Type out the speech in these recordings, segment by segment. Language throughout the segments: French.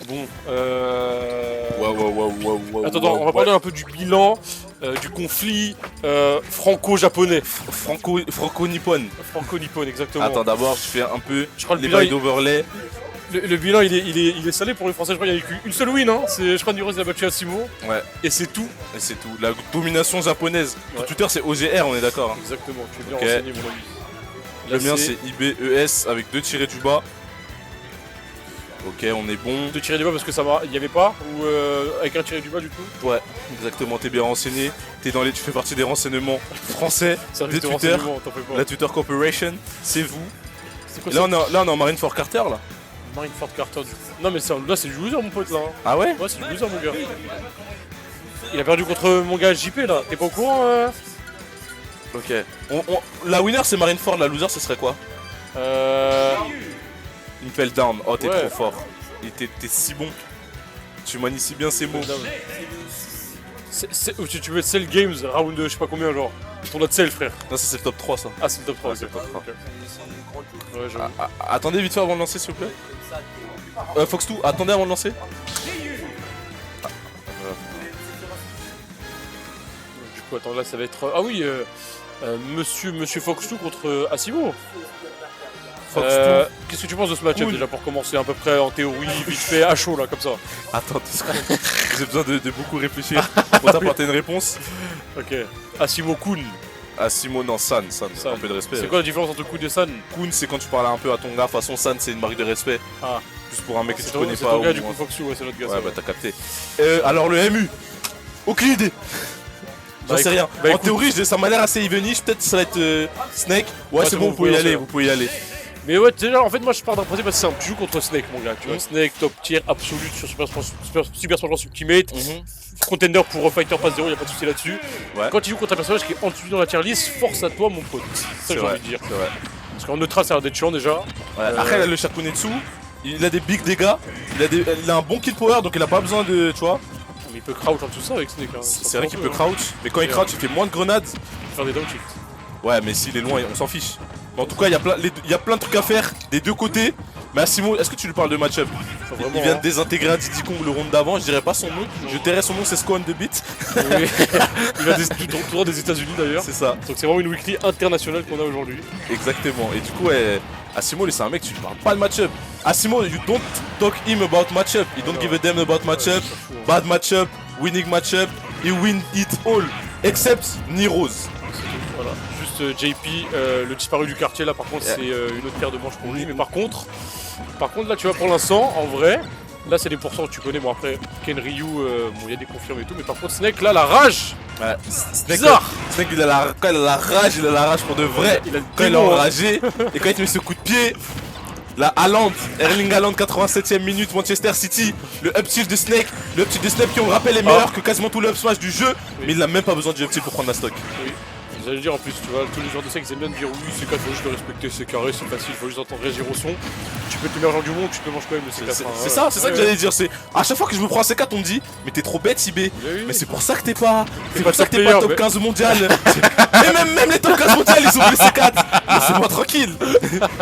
Bon, Attends, on va parler un peu du bilan, du conflit franco-japonais. Franco-nippon. Franco-nippon, exactement. Attends, d'abord, je fais un peu Je crois le les bilan, bails d'overlay. Le bilan, il est salé pour les Français. Je crois qu'il n'y a eu qu'une seule win. Hein. Je crois que Niroz a battu Asimo. Ouais, Et c'est tout. et c'est tout. La domination japonaise. Ouais. Twitter, c'est OGR, on est d'accord. Hein. Exactement, tu es bien Ok. renseigné, mon ami. Le Là, mien, c'est IBES avec 2 tirés du bas. Ok, on est bon. De tirer du bas parce que ça va. Il n'y avait pas. Ou avec un tiré du bas, du coup. Ouais, exactement, t'es bien renseigné. Tu fais partie des renseignements français Service de de Twitter. renseignement, t'en fais pas. La Twitter Corporation, c'est vous. C'est quoi Là, on est en Marineford Carter, là. Marineford Carter, du coup. Non, mais là, c'est du loser, mon pote, là. Hein. Ah ouais? Ouais, c'est du loser, mon gars. Il a perdu contre mon gars JP, là. T'es pas au courant Ok. La winner, c'est Marineford, la loser, ce serait quoi? Impel Down. Oh, t'es Ouais. trop fort. T'es si bon. Tu manies si bien ces mots. Tu veux être Cell Games, round je sais pas combien, genre. Tournoi de Cell, frère. Non, ça, c'est le top 3, ça. Ah, c'est le top 3, Ouais, c'est le top 3. Ouais, j'avoue. Attendez vite fait avant de lancer, s'il vous plaît. Fox2, attendez avant de lancer. Du coup, attends, là, ça va être. Ah oui, Monsieur Fox2 contre Asimo. Fox2. Qu'est-ce que tu penses de ce match-up Cool. déjà pour commencer à peu près en théorie, vite fait, à chaud là, comme ça? Attends, 2 secondes. J'ai besoin de beaucoup réfléchir pour t'apporter une réponse. Ok. Asimo Kun. Ah, Simon, non, San, un peu de respect. C'est quoi la différence entre Kun et San? Kun, c'est quand tu parles un peu à ton gars. Façon San, c'est une marque de respect. Ah. Juste pour un mec que tu C'est connais c'est pas. ton gars ou du coup, un- Fox2, ouais, c'est notre gars. Ouais, ça bah va. t'as capté. Alors le MU. Aucune idée. J'en sais écoute- rien. bah, En écoute. théorie, ça m'a l'air assez evenish. Peut-être ça va être Snake. Ouais, c'est bon, vous pouvez y aller. Vous pouvez y aller. Mais ouais, déjà, en fait, moi je pars d'un principe assez simple. Tu joues contre Snake, mon gars. Tu vois, Mhm. Snake, top tier absolu sur Super Smash Bros Ultimate. Contender pour Fighter Pass 0, y'a pas de souci là-dessus. Ouais. Quand tu joues contre un personnage qui est en dessous dans la tier list, force à toi, mon pote. C'est ça C'est que j'ai vrai. envie de dire. C'est vrai. Parce qu'en neutral, ça a l'air d'être chiant déjà. Ouais. Après, là, le Shakunetsu, il a des big dégâts. Il a un bon kill power, donc il a pas besoin de. Tu vois. Mais il peut crouch en tout ça avec Snake. Hein. C'est vrai qu'il peut crouch. Mais quand il crouch, il fait moins de grenades. Faire des downshifts. Ouais, mais s'il est loin, on s'en fiche. Mais en tout cas, il y a plein de trucs à faire des deux côtés. Mais Asimo, est-ce que tu lui parles de match-up? Vraiment, Il vient hein. de désintégrer un Diddy Kong le round d'avant, je dirais pas son nom. Je tairais son nom, c'est Squan de Beat. Oui. Il vient du tournoi des États-Unis d'ailleurs. C'est ça, Donc c'est vraiment une weekly internationale qu'on a aujourd'hui. exactement. Et du coup, Asimo, lui, c'est un mec, tu lui parles pas de match-up. Asimo, you don't talk him about match-up. He don't give a damn about match-up. Bad match-up, winning match-up. He win it all. Except Niroz. Voilà. Juste JP, le disparu du quartier là par contre c'est une autre paire de manches pour lui. Mais par contre là tu vois pour l'instant en vrai, là c'est des pourcents que tu connais. Bon après Ken Ryu, bon il y a des confirmes et tout. Mais par contre Snake là la rage. Ouais, Snake, Bizarre. Snake, quand il a la rage, il a la rage pour de vrai. Il a le Quand il est démon, hein. enragé, et quand il te met ce coup de pied, la Haaland, Erling Haaland, 87ème minute, Manchester City, le up tilt de Snake, le up tilt de Snake qui on le rappelle est meilleur que quasiment tout le up smash du jeu, mais il n'a même pas besoin du up tilt pour prendre la stock. Oui. J'allais dire en plus, tu vois, tous les joueurs de Snake ils aiment bien dire oui, c'est 4, faut juste le respecter, c'est carré, c'est facile, faut juste entendre réagir au son. Tu peux être le meilleur joueur du monde, tu te manges quand même le C4. C'est ça que j'allais dire, c'est à chaque fois que je me prends un C4 on me dit mais t'es trop bête IB, oui. mais c'est pour ça que t'es pas pas top player, 15 mondial. Et même les top 15 mondial ils ont le C4. Laissez-moi tranquille.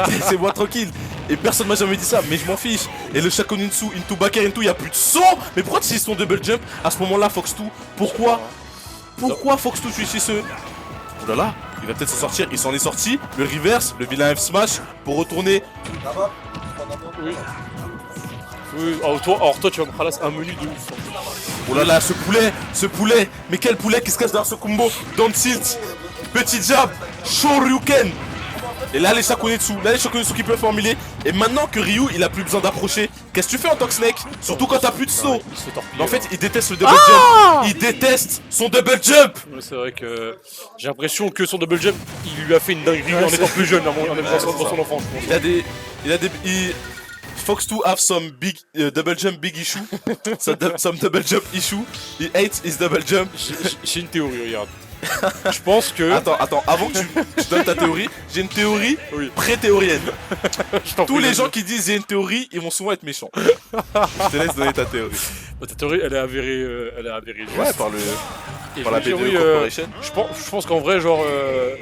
Laissez-moi tranquille. Et personne m'a jamais dit ça, mais je m'en fiche. Et le Shakunitsu, into backer, into, y a plus de son. Mais pourquoi tu utilises ton double jump à ce moment-là, Fox2? Pourquoi Fox2 tu utilises ce... Oh là là, il va peut-être s'en sortir, il s'en est sorti. Le reverse, le vilain F smash pour retourner. Oui. Oui, alors toi tu vas me ralasser un menu de ouf. Oh là là, ce poulet, mais quel poulet qui se cache dans ce combo. Down tilt, petit jab, Shoryuken. Et là les Shakunetsu qui peuvent formuler. Et maintenant que Ryu il a plus besoin d'approcher, qu'est-ce que tu fais en tant que Snake? Surtout quand t'as plus de saut. Il se fait torpiller. Mais en fait il déteste le double jump. Il déteste son double jump. Ouais, c'est vrai que j'ai l'impression que son double jump, il lui a fait une dinguerie en étant plus jeune, en étant dans son enfance. Fox2 have some big double jump big issue. Some double jump issue. He hates his double jump. J'ai une théorie, regarde. Je pense que... Attends, avant que tu donnes ta théorie, j'ai une théorie Oui. pré-théorienne. Je t'en Tous prie, les vas-y. gens qui disent j'ai une théorie, ils vont souvent être méchants. Je te laisse donner ta théorie. Bah, ta théorie, elle est avérée, juste. Ouais, par le. Et Par je la veux dire, BDO oui, Corporation. je pense qu'en vrai, genre,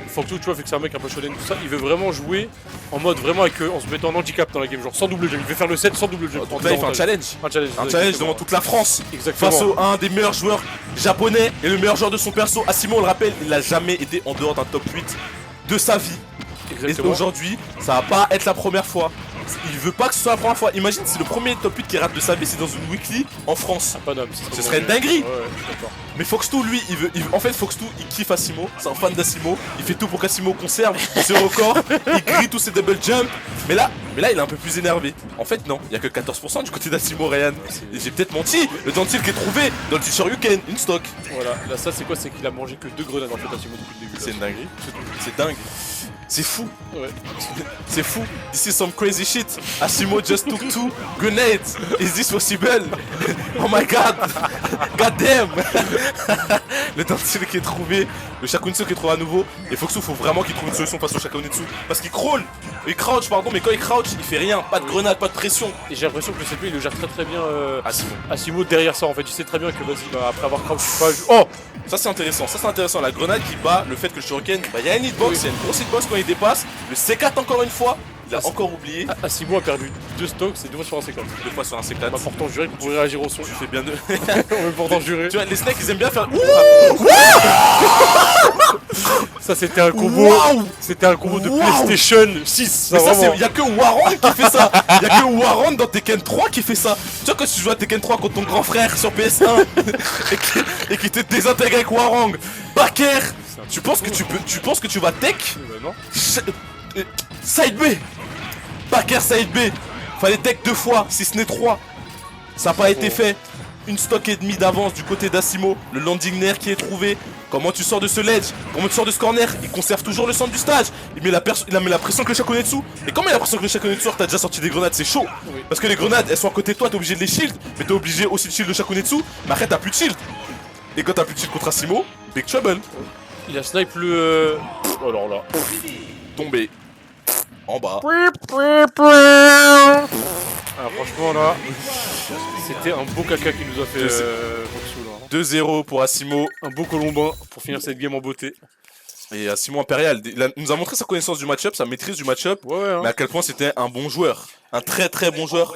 Focto, tu vois, vu que c'est un mec un peu shonen, tout ça, il veut vraiment jouer en mode vraiment avec, en se mettant en handicap dans la game, genre sans double jump. Il veut faire le set sans double jump. Donc là, il fait un challenge. Un challenge. Un challenge devant toute la France. Exactement. Face au un des meilleurs joueurs japonais et le meilleur joueur de son perso. Asimo, on le rappelle, il n'a jamais été en dehors d'un top 8 de sa vie. Et Exactement. aujourd'hui, ça va pas être la première fois. Il veut pas que ce soit la première fois. Imagine si le premier top 8 qui rate de sa vie, c'est dans une weekly en France. Ah, Paname, Ce serait une dinguerie. Ouais, je suis d'accord. Mais Fox2, lui, en fait, Fox2, il kiffe Asimo, c'est un fan d'Asimo, il fait tout pour qu'Asimo conserve ses records, il grille tous ses double jumps. Mais là, il est un peu plus énervé. En fait, non, il y a que 14% du côté d'Asimo, Ryan. Et j'ai peut-être menti. Le dentil qui est trouvé dans le t-shirt Yuken, une stock. Voilà, là, ça, c'est quoi? C'est qu'il a mangé que 2 grenades en fait, Asimo, depuis le début. C'est une dinguerie. C'est dingue. C'est fou. Ouais. C'est fou. This is some crazy shit. Asimo just took 2 grenades. Is this possible? Oh my god. God damn. Le dentil qui est trouvé, le Shakunitsu qui est trouvé à nouveau. Et Foxu, faut vraiment qu'il trouve une solution face au Shakunitsu. Parce qu'il crawl. Il crouch, pardon, mais quand il crouch, il fait rien. Pas de grenade, pas de pression. Et j'ai l'impression que le CP il le gère très bien Asimo. Asimo derrière ça en fait. Il sait très bien que vas-y, bah, après avoir crouch, pas. Oh! Ça c'est intéressant, la grenade qui bat le fait que le Shuriken, bah il y a une hitbox, il y a une grosse hitbox quand il dépasse, le C4 encore une fois, il a encore oublié, Asimo a perdu 2 stocks, c'est 2 fois sur un C4. 2 fois sur un C4. Bah, pourtant juré qu'on pourrait réagir au son. Tu fais bien de... On veut pourtant jurer. Tu vois, les snakes ils aiment bien faire... Ça c'était un combo. Waouh! C'était un combo de Waouh! PlayStation 6. Mais ça, vraiment. y'a que Warren qui fait ça. Y'a que Warren dans Tekken 3 qui fait ça. Tu vois, quand tu joues à Tekken 3 contre ton grand frère sur PS1 et qui te désintègre avec Warren, Baker, tu penses que tu vas tech Bah non. Side B, Baker side B. Fallait tech 2 fois, si ce n'est 3. Ça n'a pas été fait. Une stock et demie d'avance du côté d'Asimo. Le landing nair qui est trouvé. Comment tu sors de ce ledge? Comment tu sors de ce corner? Il conserve toujours le centre du stage. Il met la pression que le Shakunetsu. Et comment il a la pression que le Shakunetsu? T'as déjà sorti des grenades, c'est chaud. Oui. Parce que les grenades, elles sont à côté de toi, t'es obligé de les shield. Mais t'es obligé aussi de shield le Shakunetsu. Mais après, t'as plus de shield. Et quand t'as plus de shield contre Asimo, big trouble. Il a snipe le. Oh alors là. Tombé. En bas. Ah, franchement là. C'était un beau caca qui nous a fait Foxu, là. 2-0 pour Asimo. Un beau colombin pour finir cette game en beauté. Et Asimo Impérial, il nous a montré sa connaissance du match-up, sa maîtrise du match-up. Ouais, hein. Mais à quel point c'était un bon joueur. Un très très bon joueur.